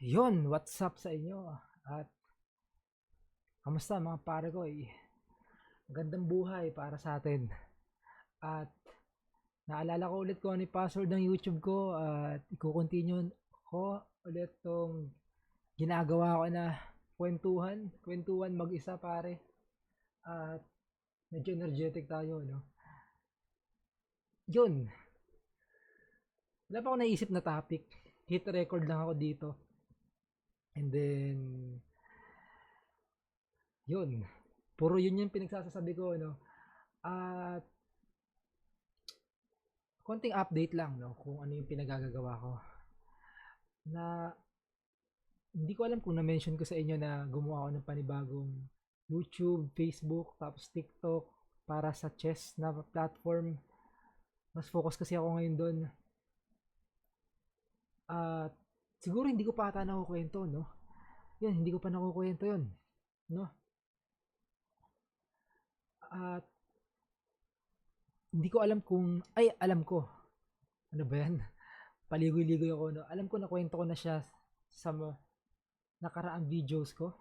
Yun, what's up sa inyo? At kamusta mga pare ko? Magandang buhay para sa atin. At naalala ko ulit ko ano yung password ng YouTube ko at i-continue ko ulit tong ginagawa ko na kwentuhan mag-isa pare. At medyo energetic tayo, no? Yun, wala pa ako naisip na topic. Hit record lang ako dito. And then, yun, puro yun yung pinagsasasabi ko, no? At konting update lang, no, kung ano yung pinagagagawa ko. Na hindi ko alam kung na-mention ko sa inyo na gumawa ako ng panibagong YouTube, Facebook, tapos TikTok para sa chess na platform. Mas focus kasi ako ngayon doon. At siguro hindi ko pa ata nakukwento, no? Yun, hindi ko pa nakukwento yun, no? At hindi ko alam kung, ay, alam ko. Ano ba yan? Paligoy-ligoy ako, no? Alam ko na kwento ko na siya sa nakaraang videos ko.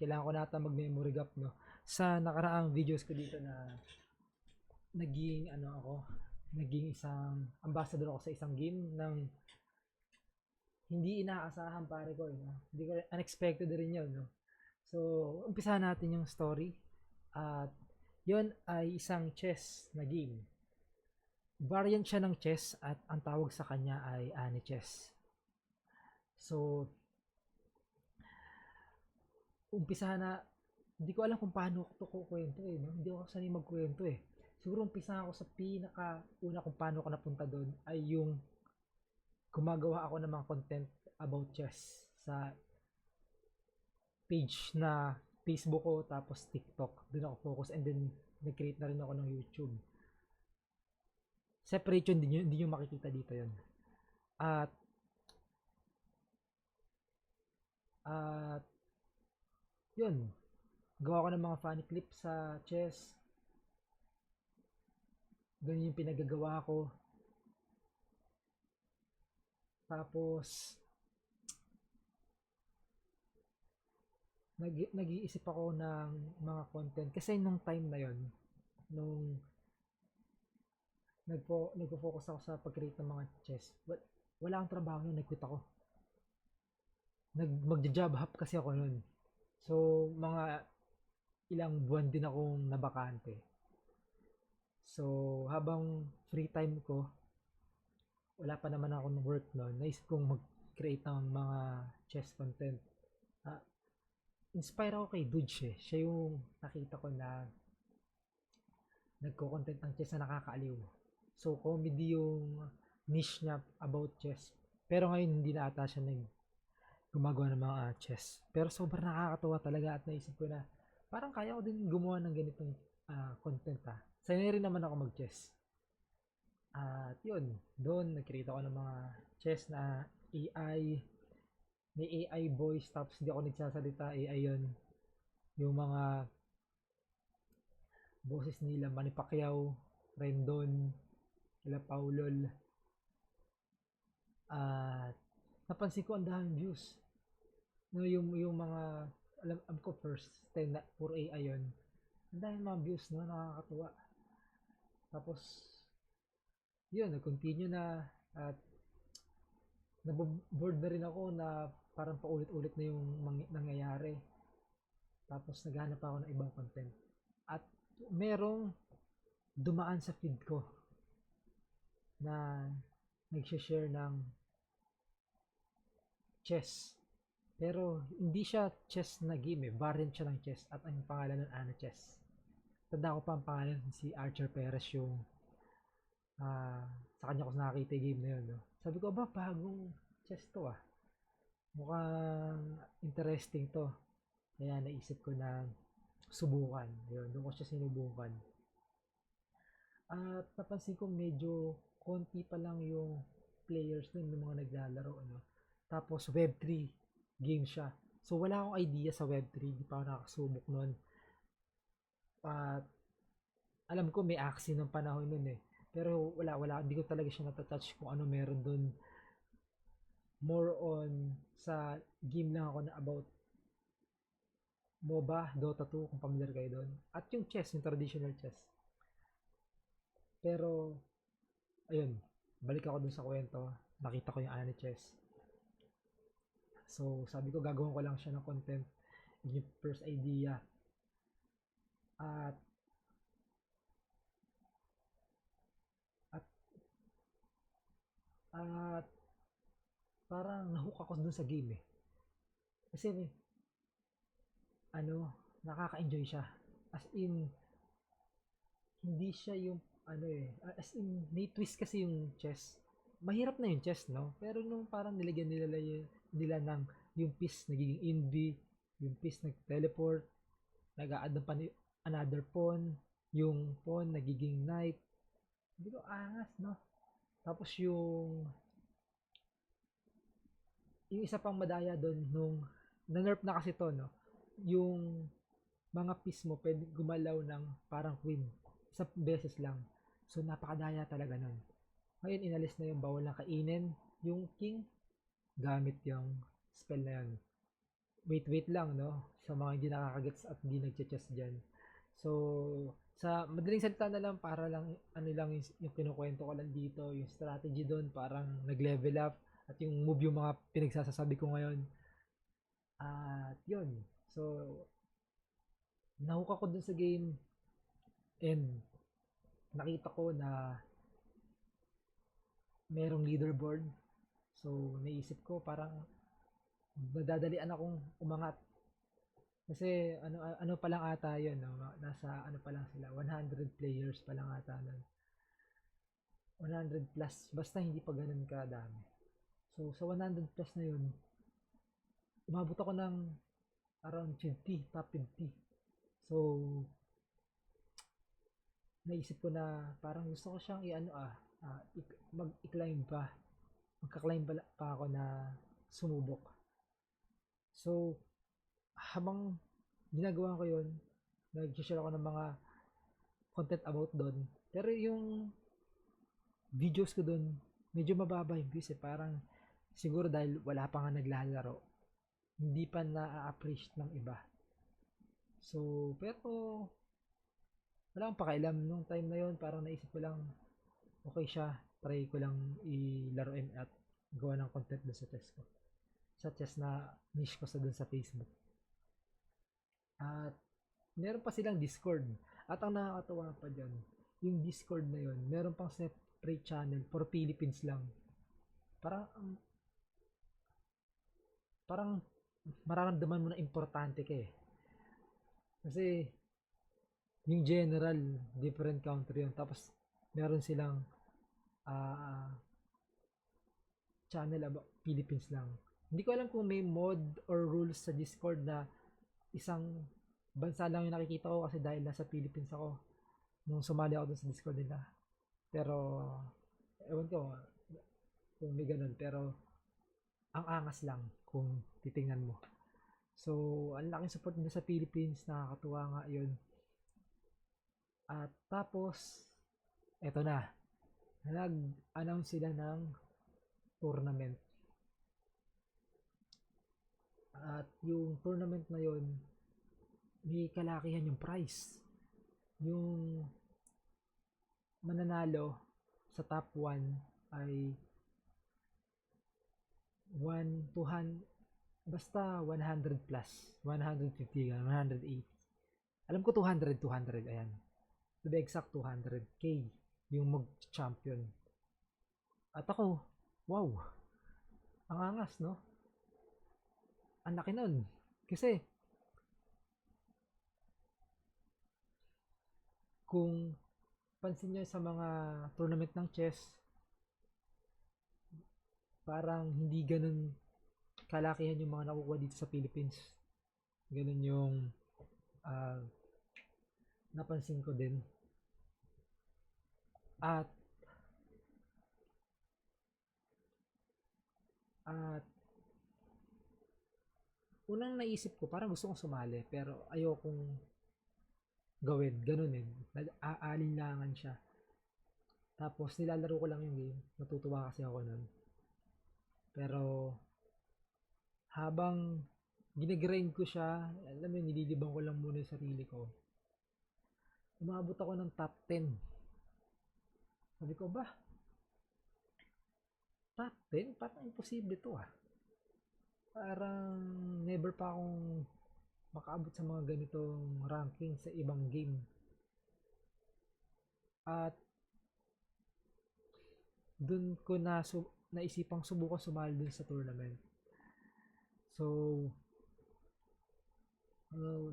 Kailangan ko nata mag-memory gap, no? Sa nakaraang videos ko dito na naging ano ako, naging isang ambassador ako sa isang game ng hindi inaasahan pare ko, no? Hindi ko unexpected rin 'yon, no? So, umpisahan natin yung story at 'yon ay isang chess na game. Variant siya ng chess at ang tawag sa kanya ay Ane Chess. So, umpisahan na hindi ko alam kung paano ko 'to kukuwento, eh, 'no? Hindi ako sanay magkuwento, eh. Siguro umpisahan ko sa pinakauna kung paano ako napunta do'n ay yung gumagawa ako ng mga content about chess sa page na Facebook ko tapos TikTok. Do'n ako focus and then nag-create na rin ako ng YouTube. Separate yun, hindi nyo makikita dito yun. At, at, yun. Gawa ko ng mga funny clips sa chess. Ganun yung pinagagawa ko. Tapos, nag-iisip ako ng mga content. Kasi nung time na yon nung nagpo-focus ako sa pag-create ng mga chess, wala akong trabaho nung nag-quit ako. Magja-job hop kasi ako nun. So, mga ilang buwan din akong nabakante. So, habang free time ko, wala pa naman ako ng work noon. Naisip kong mag-create ng mga chess content. Ah, inspire ako kay Dudge eh. Siya yung nakita ko na nagko-content ng chess na nakakaaliw. So, comedy yung niche niya about chess. Pero ngayon hindi na ata siya gumagawa ng mga chess. Pero sobrang nakakatuwa talaga at naisip ko na parang kaya ko din gumawa ng ganitong content ah. Sanay rin naman ako mag-chess. At yun, doon nag-create ako ng mga chess na AI, may AI voice tapos hindi ako nagsasalita, AI yun. Yung mga boses nila Manny Pacquiao, Rendon, nila Paulol. At napansin ko ang daming views. No, yung mga alam ko first 10 na puro AI yun. Ang daming mga views no, nakakatuwa. Tapos yun, nag-continue na at naboboard na rin ako na parang paulit-ulit na yung nangyayari. Tapos naghanap ako ng ibang content. At merong dumaan sa feed ko na nag-share ng chess. Pero hindi siya chess na game eh. Variant siya ng chess at ang pangalan ng Ana Chess. Tanda ko pa ang pangalan si Archer Perez yung sa kanya ko nakakita yung game na yun. No? Sabi ko ba bagong chess to ah. Mukhang interesting to. Kaya naisip ko na subukan. Yun, doon ko siya sinubukan. At napansin ko medyo konti pa lang yung players din ng mga naglalaro. Ano? Tapos Web3 game siya. So wala akong idea sa Web3. Hindi pa ako nakasubok nun. At alam ko may Axie ng panahon nun eh. Pero wala. Hindi ko talaga siya natatouch kung ano meron dun. More on sa game lang ako na about MOBA, Dota 2, kung familiar kayo doon. At yung chess, yung traditional chess. Pero, ayun, balik ako dun sa kwento. Nakita ko yung Ani Chess. So, sabi ko, gagawin ko lang siya ng content. Yung first idea. At, at, at, parang nahook ako dun sa game eh. Kasi, ano, nakaka-enjoy siya. As in, hindi siya yung, ano eh, as in, may twist kasi yung chess. Mahirap na yung chess, no? Pero nung parang nilagyan nila ng, yung piece nagiging invi, yung piece nag-teleport, nag-a-add ng another pawn, yung pawn nagiging knight. Hindi ko angas, no? Tapos yung isa pang madaya doon nung na-nerf na kasi to, no? Yung mga piece mo pwede gumalaw ng parang queen. Isang beses lang. So napakadaya talaga nun. Ngayon inalis na yung bawal na kainin. Yung king, gamit yung spell na yun. Wait lang, no? Sa mga hindi nakakagets at hindi nagche-chess dyan. So, sa madaling salita na lang, para lang, ano lang yung kinukwento ko lang dito, yung strategy doon, parang nag-level up, at yung move yung mga pinagsasasabi ko ngayon. At yun. So, nahook ako dun sa game, and nakita ko na merong leaderboard. So, naisip ko parang nadadalian akong umangat. Kasi ano pa lang ata 'yon, no? Nasa ano pa lang sila, 100 players pa lang ata nun. 100 plus, basta hindi pa ganoon kadami. So, sa 100 plus na 'yun, umabot ako ng around 50, top 50. So, naisip ko na parang gusto ko siyang i-ano mag-climb pa. Magka-climb pa ako na sumubok. So, habang ginagawa ko yun, nag-share ako ng mga content about doon. Pero yung videos ko doon, medyo mababa yung views eh. Parang siguro dahil wala pa nga naglalaro, hindi pa na-appreciate ng iba. So, pero wala akong pakialam nung time na yon, parang naisip ko lang okay siya, try ko lang ilaruin at gawa ng content doon sa chess ko. Sa chess na niche ko sa doon sa Facebook. At meron pa silang Discord. At ang nakakatawa pa dyan, yung Discord na yon, meron pang separate channel for Philippines lang. Parang, parang mararamdaman mo na importante ka eh. Kasi, yung general, different country yun. Tapos, meron silang uh, channel about Philippines lang. Hindi ko alam kung may mod or rules sa Discord na isang bansa lang yung nakikita ko kasi dahil nasa Philippines ako nung sumali ako dun sa Discord nila. Pero, ewan ko kung may ganun. Pero, ang angas lang kung titingnan mo. So, ang laking support nila sa Philippines. Nakakatuwa nga yun. At tapos, eto na. Nag-announce sila ng tournament. At yung tournament na yun, may kalakihan yung prize. Yung mananalo sa top 1 ay 200, basta 100 plus, 150, 180. Alam ko 200, ayan. To be exact, 200k yung mag-champion. At ako, wow, ang angas, no? Ang laki nun. Kasi, kung pansin nyo sa mga tournament ng chess, parang hindi ganun kalakihan yung mga nakukuha dito sa Philippines. Ganun yung uh, napansin ko din. At unang naisip ko, parang gusto kong sumali, pero ayokong gawin. Ganun eh. Aalinlangan siya. Tapos nilalaro ko lang yung game. Natutuwa kasi ako nun. Pero habang ginagrind ko siya, alam mo, nililibang ko lang muna yung sarili ko. Umabot ako ng top 10. Sabi ko, ba, top 10? Parang imposible to ah. Parang never pa akong makaabot sa mga ganitong ranking sa ibang game. At dun ko naisipang subukan sumali dun sa tournament. So,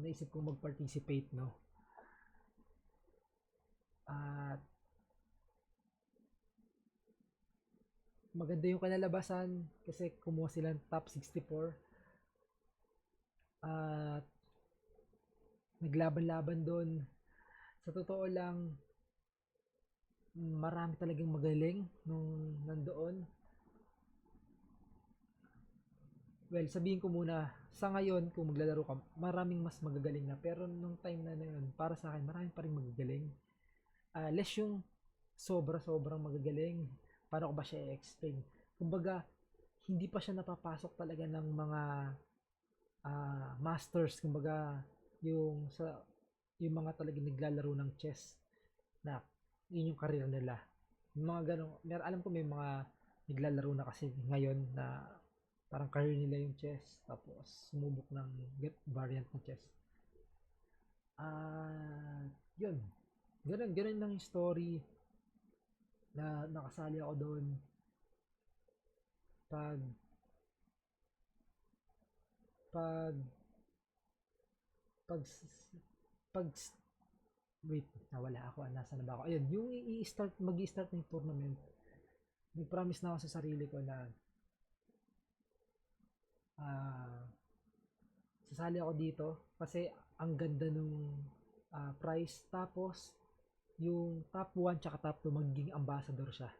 naisip kong mag-participate, no? At maganda yung kanalabasan kasi kumuha sila ng top 64 at naglaban-laban doon. Sa totoo lang, marami talagang magaling nung nandoon. Well, sabihin ko muna, sa ngayon, kung maglalaro ka, maraming mas magagaling na. Pero nung time na yun, para sa akin, marami pa rin magagaling. Less yung sobra-sobrang magagaling. Paano ko ba siya i-explain? Kumbaga, hindi pa siya napapasok talaga ng mga masters. Kumbaga, yung mga talagang naglalaro ng chess na yun yung career nila. Yung mga ganong, alam ko may mga naglalaro na kasi ngayon na parang career nila yung chess tapos sumubok ng get variant ng chess. Yun. Ganun lang yung story na nakasali ako doon. Pag pag pag pag wait, nawala ako. Nasa na ba ako? Ayun, yung mag-i-start ng tournament. Nag-promise na ako sa sarili ko na ah sasali ako dito kasi ang ganda nung price, tapos yung top 1 tsaka top 2 magiging ambassador siya.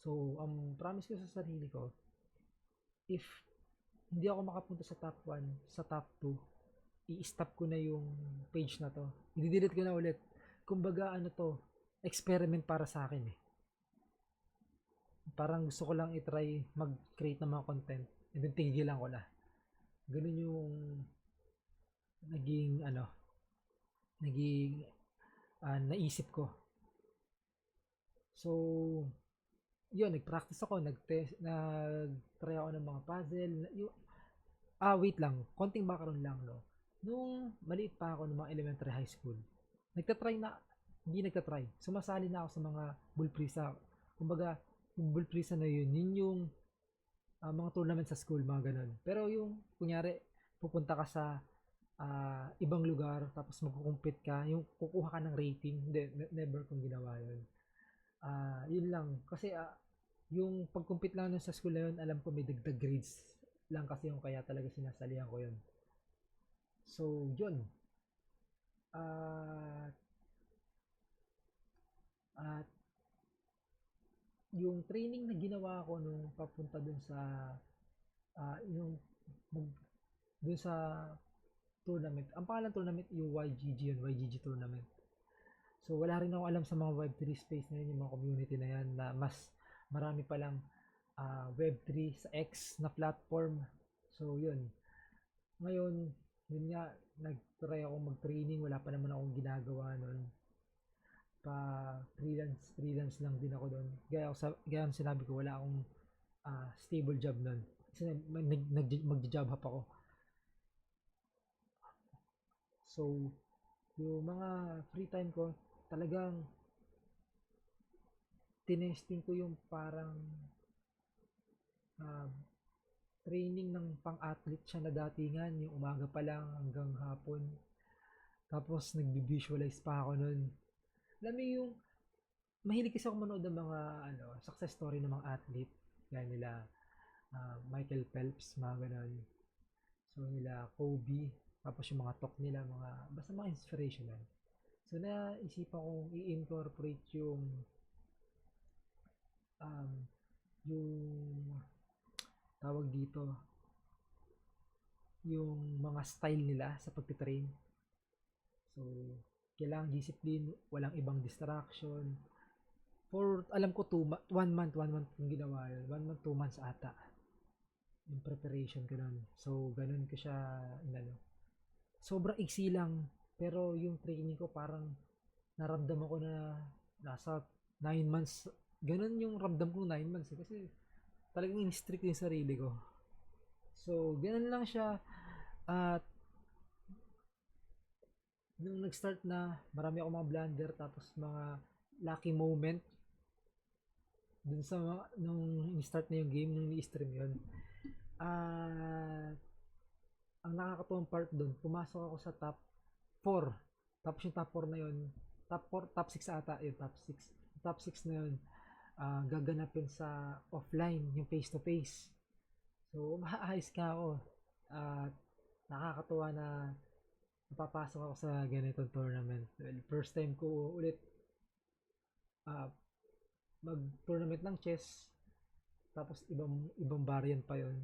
So, ang promise ko sa sarili ko, if hindi ako makapunta sa top 1, sa top 2, i-stop ko na yung page na to. I-delete ko na ulit. Kumbaga ano to, experiment para sa akin eh. Parang gusto ko lang i-try mag-create ng mga content and then tigilan ko na. Ganun yung naging naisip ko. So, yun, nag-practice ako, nag-try ako ng mga puzzle. Wait lang, konting background lang, no. Nung maliit pa ako ng mga elementary high school, hindi nagtatry, sumasali na ako sa mga bulprisa. Kumbaga, yung bulprisa na yun yung mga tournament sa school, mga ganun. Pero yung, kunyari, pupunta ka sa ibang lugar, tapos magkukumpit ka, yung kukuha ka ng rating, hindi, never kong ginawa yun. Yun lang, kasi yung pagkumpit lang nun sa school na yun, alam ko may dagdag grades lang kasi yung kaya talaga sinasalihan ko yun. So, yun. At yung training na ginawa ko nung papunta dun sa yung dun sa tournament. Ang pangalan tournament yung YGG yun, YGG tournament. So wala rin ako alam sa mga Web3 space na yun, yung mga community na yan na mas marami palang Web3 sa X na platform. So yun. Ngayon, yun nga, nag-try ako mag-training, wala pa naman akong ginagawa nun. Freelance lang din ako doon. Gaya sinabi ko, wala akong stable job nun. Kasi mag-job hop ako. So, yung mga free time ko, talagang tinesting ko yung parang training ng pang-athlete siya na datingan, yung umaga pa lang hanggang hapon. Tapos nagbi-visualize pa ako nun. Alam mo yung mahilig kasi ako manood ng mga success story ng mga athlete. Gaya nila Michael Phelps, mga ganun. So nila Kobe, tapos yung mga talk nila, basta mga inspirational. So naisipan kong i-incorporate yung tawag dito, yung mga style nila sa pagtitrain. So, kailangang discipline, walang ibang distraction. For, alam ko, 1 month yung ginawa yun. 1 month, 2 months ata. yung preparation ko nun. So, ganun ko siya, inano. Sobrang iksi lang, pero yung training ko parang naramdaman ko na nasa 9 months. Ganun yung ramdam ko 9 months eh, kasi talagang in-strict yung sarili ko. So, ganun lang siya. At nung nag-start na, marami ako mga blunder tapos mga lucky moment dun sa nung start na yung game, nung ni-stream yun. At ang nakakatuwang part dun, pumasok ako sa top 4. Tapos yung top 4 na yun, top 4, top 6 ata, yung top 6. Top 6 na yun, gaganapin sa offline, yung face to face. So, maayos ka ako. At nakakatuwa na napapasok ako sa ganitong tournament. Well, first time ko ulit uh, mag-tournament ng chess. Tapos ibang ibang variant pa yon.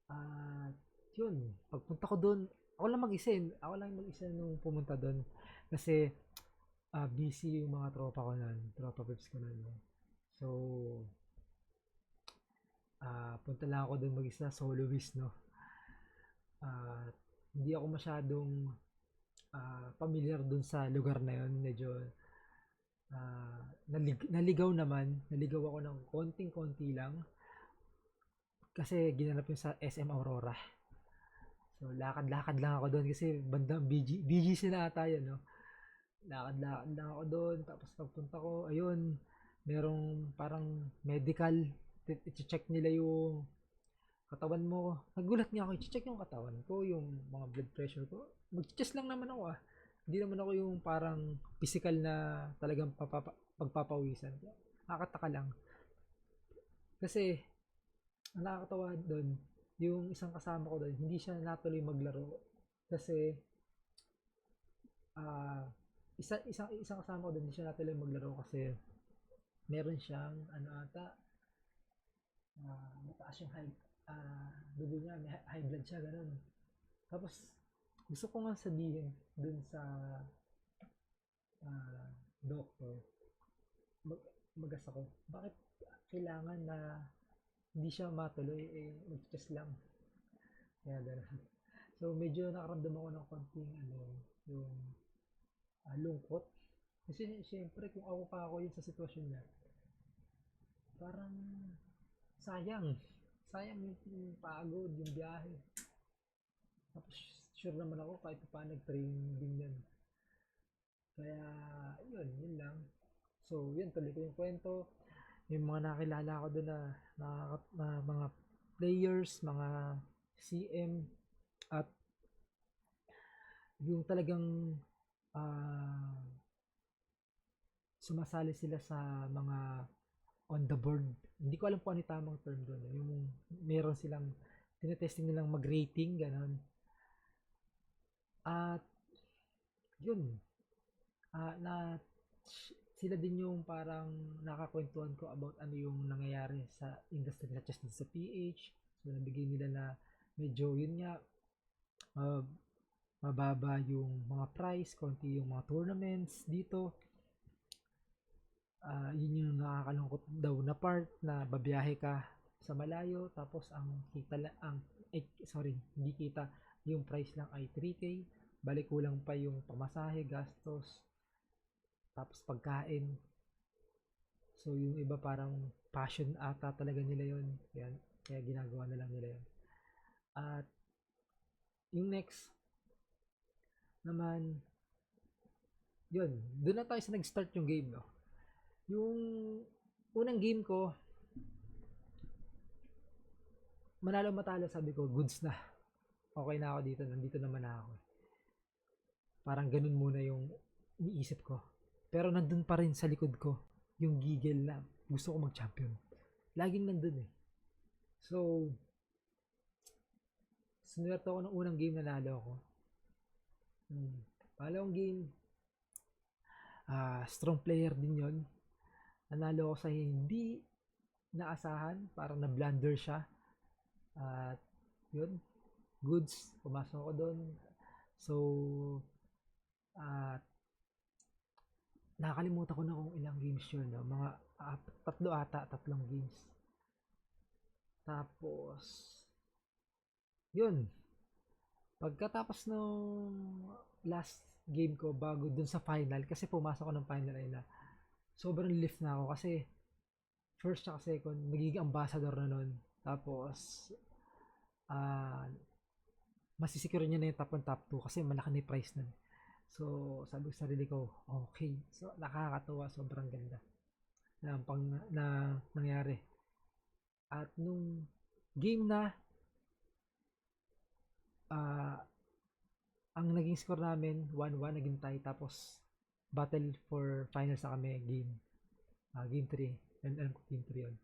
At yun, pagpunta ko doon, ako lang mag-isa Ako lang mag-isa nung pumunta doon. Kasi busy yung mga tropa ko nun, tropa pips ko nun. So, punta lang ako doon mag-isa, soloist, no? Uh, Hindi ako masyadong familiar doon sa lugar na yon. Medyo naligaw ako ng konting-konti lang kasi ginanap yun sa SM Aurora. So lakad-lakad lang ako doon kasi bandang BGC na ata yun, no? Lakad-lakad lang ako doon, tapos pagpunta ko, ayun, merong parang medical, i-check nila yung katawan mo. Nagulat nga ako, i-check yung katawan ko, yung mga blood pressure ko. Mag-chest lang naman ako. Hindi naman ako yung parang physical na talagang pagpapawisan. Nakakataka lang. Kasi, ang nakakatawa doon, yung isang kasama ko doon, hindi siya natuloy maglaro. Kasi, isang kasama ko doon, hindi siya natuloy maglaro kasi meron siyang, ano ata, mataas yung dugo niya, may high blood siya, ganun. Tapos, gusto ko nga sabihin dun sa doctor, magas ako, bakit kailangan na hindi siya matuloy, mag-chest lang. Kaya gano'n. So, medyo nakaramdam ako ng konting, yung lungkot. Kasi, siyempre, kung ako pa ako yun sa sitwasyon niya, parang sayang. Sayang yung pagod, yung biyahe. Tapos, sure naman ako kahit pa nag-training din yan. Kaya, yun lang. So, yun, tuloy ko yung kwento. Yung mga nakilala ko doon na mga players, mga CM, at yung talagang uh, sumasali sila sa mga on the board. Hindi ko alam kung ano yung tamang term doon. Yung meron silang tinetesting nilang mag-rating, ganun. At yun, na sila din yung parang nakakwentuhan ko about ano yung nangyayari sa industry such as sa PH. So, nabigay nila na medyo yun nga, uh, mababa yung mga price, konti yung mga tournaments dito. Yun yung nakakalungkot daw na part na babiyahe ka sa malayo tapos ang kita lang hindi kita, yung price lang ay 3K, balik kulang pa yung pamasahe, gastos, tapos pagkain. So yung iba parang passion ata talaga nila yon, kaya ginagawa na lang nila yon. At yung next naman, yun, doon na tayo sa nag-start yung game, no? Yung unang game ko, manalo matalo, sabi ko, goods na. Okay na ako dito, nandito naman na ako. Parang ganun muna yung iniisip ko. Pero nandun pa rin sa likod ko yung gigil na gusto ko mag-champion. Laging nandun eh. So, sinuwerte ako ng unang game, nanalo ako. Pangalawang game, strong player din yon. Nanalo ako sa hindi naasahan, parang na-blunder siya. At yun, goods, pumasok ako doon. So, nakakalimutan ko na kung ilang games yun, no? Mga tatlong games. Tapos, yun. Pagkatapos nung last game ko bago dun sa final, kasi pumasok ko ng final ay na sobrang lift na ako kasi first tsaka second, nagiging ambassador na nun. Tapos, ah, masisecure niya na yung top 1, top 2 kasi malaki na yung price nun. So, sabi ko sa sarili ko, okay. So, nakakatuwa, sobrang ganda na, nangyari. At nung game na, ah, ang naging score namin, 1-1, naging tie. Tapos, battle for finals na kami, game 3. And alam ko game 3 yun.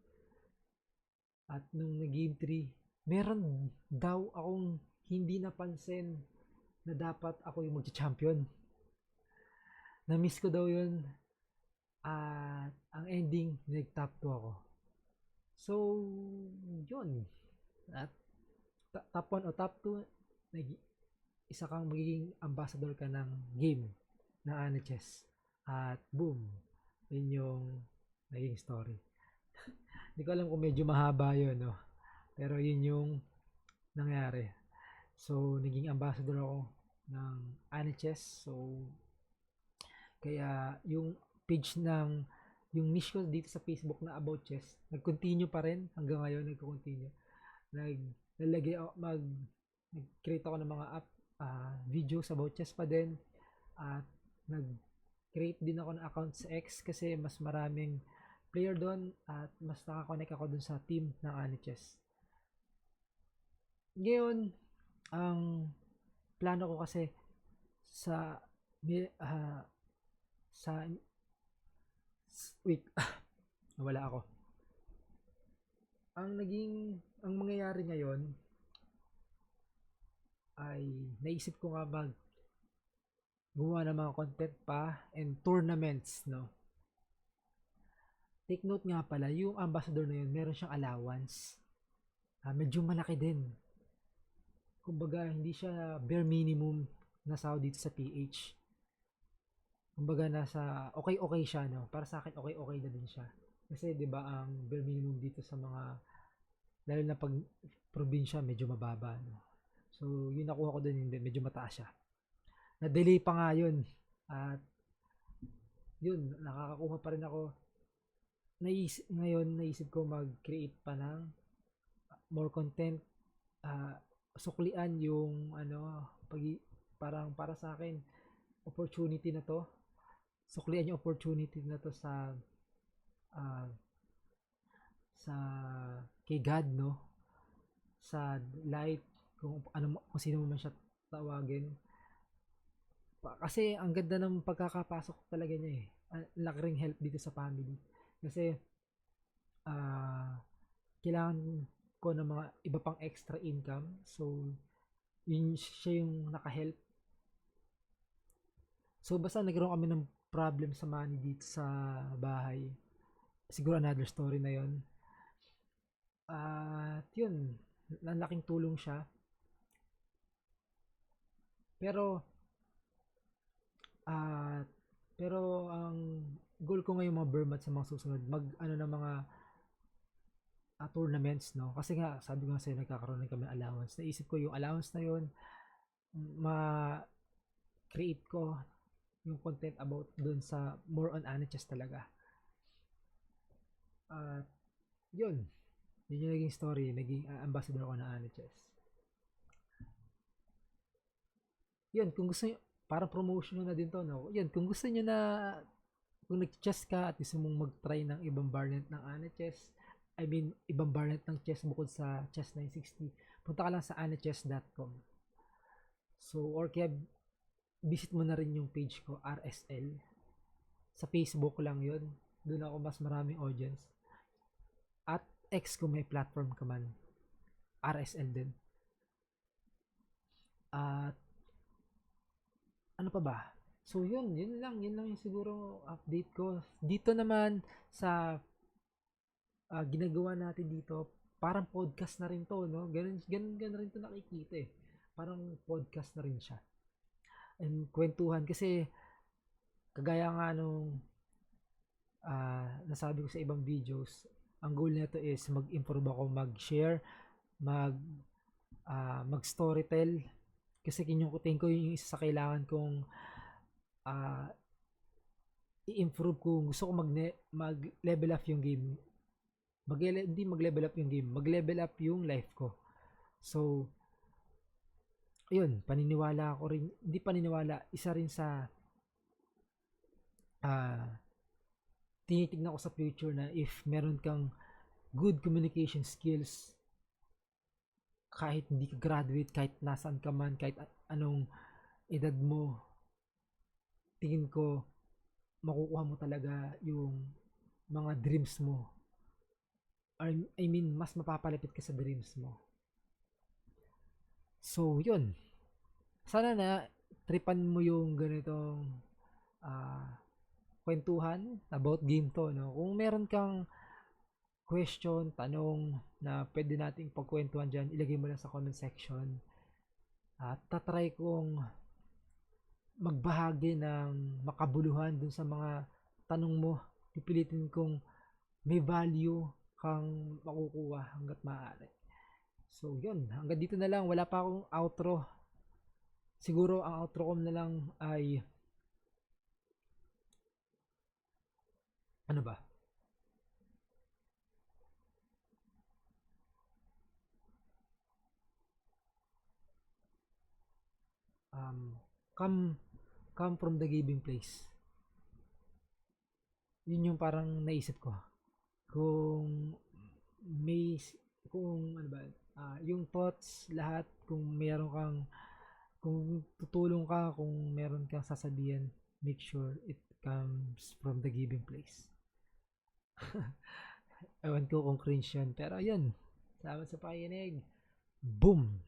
At nung game 3, meron daw akong hindi napansin na dapat ako yung magcha-champion. Na-miss ko daw yun. At ang ending, nag-top 2 ako. So, yun. At top 1 o top 2, isa kang magiging ambassador ka ng game ng NHS. At boom, yun yung naging story. Hindi ko alam kung medyo mahaba yun, no? Pero yun yung nangyari. So, naging ambassador ako ng NHS. So, kaya yung page ng yung niche ko dito sa Facebook na about chess, nag-continue pa rin hanggang ngayon, nagko-continue. Naglalagay ako, nag-create ako ng mga videos about chess pa din. At nag-create din ako ng account sa X kasi mas maraming player doon at mas nakakonect ako dun sa team ng NHS. Ngayon, ang plano ko kasi sa sa wait, nawala ako. Ang mangyayari ngayon ay naisip ko nga gumawa ng mga content pa and tournaments, no? Take note nga pala, yung ambassador na yun, meron siyang allowance. Medyo malaki din. Kumbaga, hindi siya bare minimum na sahod dito sa PH. Kumbaga, nasa okay siya, no? Para sa akin, okay na din siya. Kasi, di ba, ang bare minimum dito sa mga, lalo na pag probinsya, medyo mababa, no? So, yun nakuha ko din, hindi, medyo mataas siya. Na-delay pa nga yun. At, yun, nakakakuha pa rin ako. Ngayon, naisip ko mag-create pa ng more content. Suklian yung, parang para sa akin, opportunity na to. Suklian yung opportunity na to sa kay God, no? Sa light, kung sino man siya tawagin. Kasi ang ganda ng pagkakapasok talaga niya eh. Laki ring help dito sa family. Kasi kailangan ko ng mga iba pang extra income. So, yun siya yung naka-help. So, basta nagkaroon kami ng problem sa money dito sa bahay. Siguro another story na yun. At yun, laking tulong siya. Pero ang goal ko ngayon mga Bermat sa mga susunod, ng mga tournaments, no? Kasi nga, sabi ko nga sa'yo, nagkakaroon kami allowance. Naisip ko yung allowance na yun, ma-create ko yung content about dun sa more on NHS talaga. At yun yung naging story, naging ambassador ako ng NHS. Yun, kung gusto nyo, para promotion na din to, no? Yun, kung gusto nyo na, kung nag-chess ka at gusto mong mag-try ng ibang variant ng NHS, ibang variant ng chess bukod sa Chess 960, punta ka lang sa anhs.com. So, or kaya visit mo na rin yung page ko, RSL. Sa Facebook lang yun. Doon ako mas maraming audience. At X kung may platform ka man. RSL din. At ano pa ba? So yun lang yung siguro update ko. Dito naman sa ginagawa natin dito, parang podcast na rin to, no? Ganun rin to nakikita eh. Parang podcast na rin siya. And kwentuhan kasi kagaya nga nung nasabi ko sa ibang videos, Ang goal nito is mag-improve ako, mag-share, mag mag-storytell, kasi kinukutin ko yung isa sa kailangan kong ah, i-improve kung gusto ko mag-level up yung game. Hindi mag-level up yung game, mag-level up yung life ko. So, ayun, paniniwala ako rin, hindi paniniwala, isa rin sa ah, tinitignan ko sa future na if meron kang good communication skills, kahit hindi ka graduate, kahit nasaan ka man, kahit anong edad mo, tingin ko makukuha mo talaga yung mga dreams mo. I mean, mas mapapalapit ka sa dreams mo. So, yun. Sana na tripan mo yung ganitong ah, kwentuhan about game to, no? Kung meron kang question, tanong na pwede nating pagkwentuhan dyan, ilagay mo lang sa comment section. At tatry kong magbahagi ng makabuluhan dun sa mga tanong mo. Pipilitin kong may value kang makukuha hanggat maaari. So, yun. Hanggang dito na lang. Wala pa akong outro. Siguro, ang outro ko na lang ay ano ba? Um, come, come from the giving place. Yun yung parang naisip ko. Kung may, kung ano ba, yung thoughts, lahat, kung meron kang, kung tutulong ka, kung meron kang sasabihan, make sure it comes from the giving place. Ewan ko kung cringe yun, pero yun. Salamat sa pakikinig. Boom!